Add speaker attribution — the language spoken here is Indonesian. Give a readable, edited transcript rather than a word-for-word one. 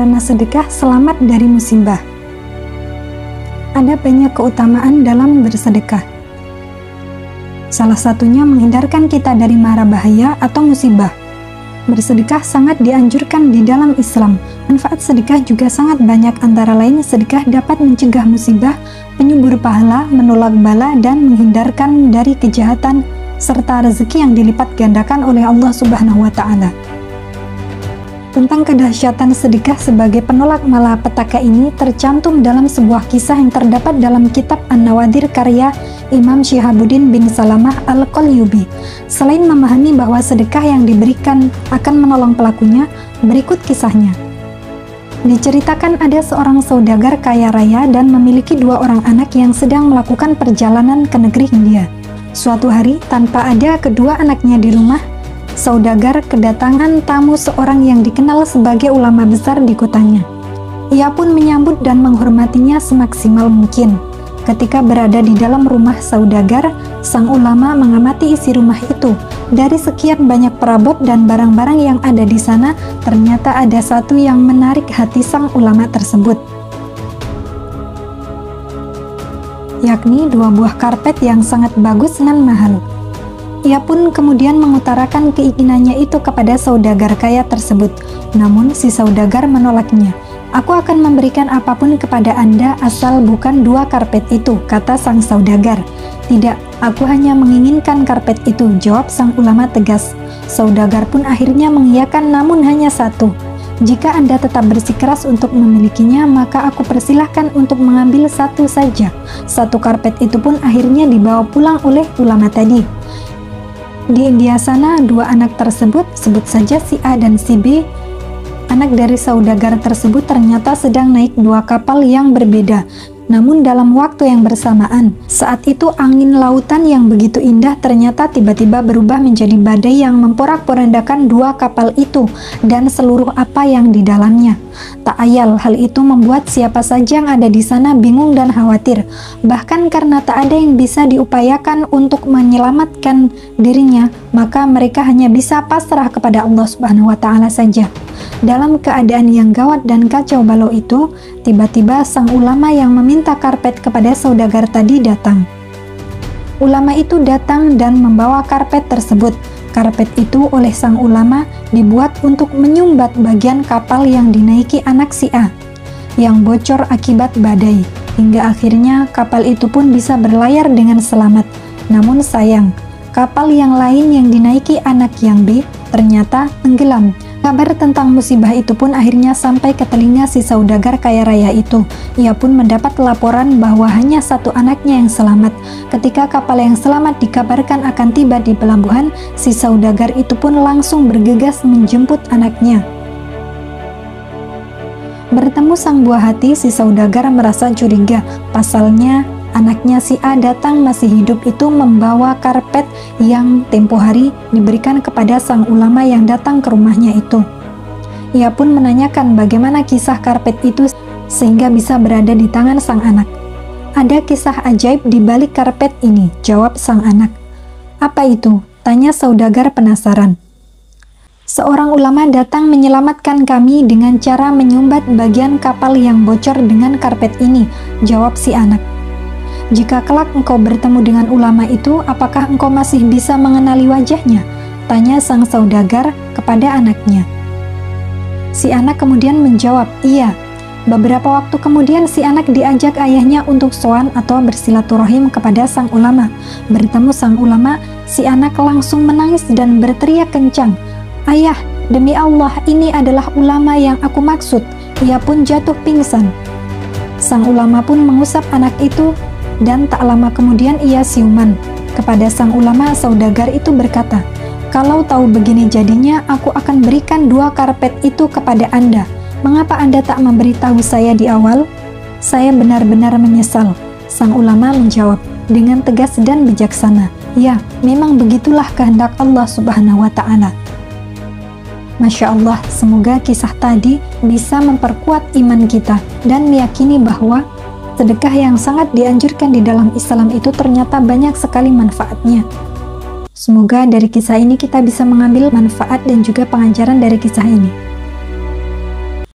Speaker 1: karena sedekah selamat dari musibah. Ada banyak keutamaan dalam bersedekah. Salah satunya menghindarkan kita dari mara bahaya atau musibah. Bersedekah sangat dianjurkan di dalam Islam. Manfaat sedekah juga sangat banyak, antara lain sedekah dapat mencegah musibah, penyubur pahala, menolak bala, dan menghindarkan dari kejahatan, serta rezeki yang dilipat gandakan oleh Allah Subhanahu wa Ta'ala. Tentang kedahsyatan sedekah sebagai penolak malapetaka ini tercantum dalam sebuah kisah yang terdapat dalam kitab An-Nawadir karya Imam Syihabuddin bin Salamah Al-Qalyubi. Selain memahami bahwa sedekah yang diberikan akan menolong pelakunya, berikut kisahnya. Diceritakan ada seorang saudagar kaya raya dan memiliki 2 orang anak yang sedang melakukan perjalanan ke negeri India. Suatu hari, tanpa ada kedua anaknya di rumah, saudagar kedatangan tamu seorang yang dikenal sebagai ulama besar di kotanya. Ia pun menyambut dan menghormatinya semaksimal mungkin. Ketika berada di dalam rumah saudagar, sang ulama mengamati isi rumah itu. Dari sekian banyak perabot dan barang-barang yang ada di sana, ternyata ada satu yang menarik hati sang ulama tersebut, yakni 2 buah karpet yang sangat bagus dan mahal. Ia pun kemudian mengutarakan keinginannya itu kepada saudagar kaya tersebut. Namun si saudagar menolaknya. "Aku akan memberikan apapun kepada Anda asal bukan 2 karpet itu," kata sang saudagar. "Tidak, aku hanya menginginkan karpet itu," jawab sang ulama tegas. Saudagar pun akhirnya mengiyakan, namun hanya 1. "Jika Anda tetap bersikeras untuk memilikinya, maka aku persilahkan untuk mengambil 1 saja." 1 karpet itu pun akhirnya dibawa pulang oleh ulama tadi. Di India sana, 2 anak tersebut, sebut saja si A dan si B, anak dari saudagar tersebut ternyata sedang naik 2 kapal yang berbeda. Namun dalam waktu yang bersamaan, saat itu angin lautan yang begitu indah ternyata tiba-tiba berubah menjadi badai yang memporak-porandakan 2 kapal itu dan seluruh apa yang di dalamnya. Tak ayal, hal itu membuat siapa saja yang ada di sana bingung dan khawatir. Bahkan karena tak ada yang bisa diupayakan untuk menyelamatkan dirinya, maka mereka hanya bisa pasrah kepada Allah Subhanahu wa Ta'ala saja. Dalam keadaan yang gawat dan kacau balau itu, tiba-tiba sang ulama yang meminta karpet kepada saudagar tadi datang. Ulama itu datang dan membawa karpet tersebut. Karpet itu oleh sang ulama dibuat untuk menyumbat bagian kapal yang dinaiki anak si A, yang bocor akibat badai, hingga akhirnya kapal itu pun bisa berlayar dengan selamat. Namun sayang, kapal yang lain yang dinaiki anak yang B ternyata tenggelam. Kabar tentang musibah itu pun akhirnya sampai ke telinga si saudagar kaya raya itu. Ia pun mendapat laporan bahwa hanya 1 anaknya yang selamat. Ketika kapal yang selamat dikabarkan akan tiba di pelabuhan, si saudagar itu pun langsung bergegas menjemput anaknya. Bertemu sang buah hati, si saudagar merasa curiga. Pasalnya, anaknya si A datang masih hidup itu membawa karpet yang tempo hari diberikan kepada sang ulama yang datang ke rumahnya itu. Ia pun menanyakan bagaimana kisah karpet itu sehingga bisa berada di tangan sang anak. "Ada kisah ajaib di balik karpet ini," jawab sang anak. "Apa itu?" tanya saudagar penasaran. "Seorang ulama datang menyelamatkan kami dengan cara menyumbat bagian kapal yang bocor dengan karpet ini," jawab si anak. "Jika kelak engkau bertemu dengan ulama itu, apakah engkau masih bisa mengenali wajahnya?" tanya sang saudagar kepada anaknya. Si anak kemudian menjawab, "Iya." Beberapa waktu kemudian si anak diajak ayahnya untuk sowan atau bersilaturahim kepada sang ulama. Bertemu sang ulama, si anak langsung menangis dan berteriak kencang, "Ayah, demi Allah, ini adalah ulama yang aku maksud." Ia pun jatuh pingsan. Sang ulama pun mengusap anak itu dan tak lama kemudian ia siuman. Kepada sang ulama, saudagar itu berkata, "Kalau tahu begini jadinya, aku akan berikan 2 karpet itu kepada Anda. Mengapa Anda tak memberitahu saya di awal?" "Saya benar-benar menyesal," sang ulama menjawab dengan tegas dan bijaksana. "Ya, memang begitulah kehendak Allah Subhanahu wa Ta'ala." Masya Allah, semoga kisah tadi bisa memperkuat iman kita dan meyakini bahwa sedekah yang sangat dianjurkan di dalam Islam itu ternyata banyak sekali manfaatnya. Semoga dari kisah ini kita bisa mengambil manfaat dan juga pengajaran dari kisah ini.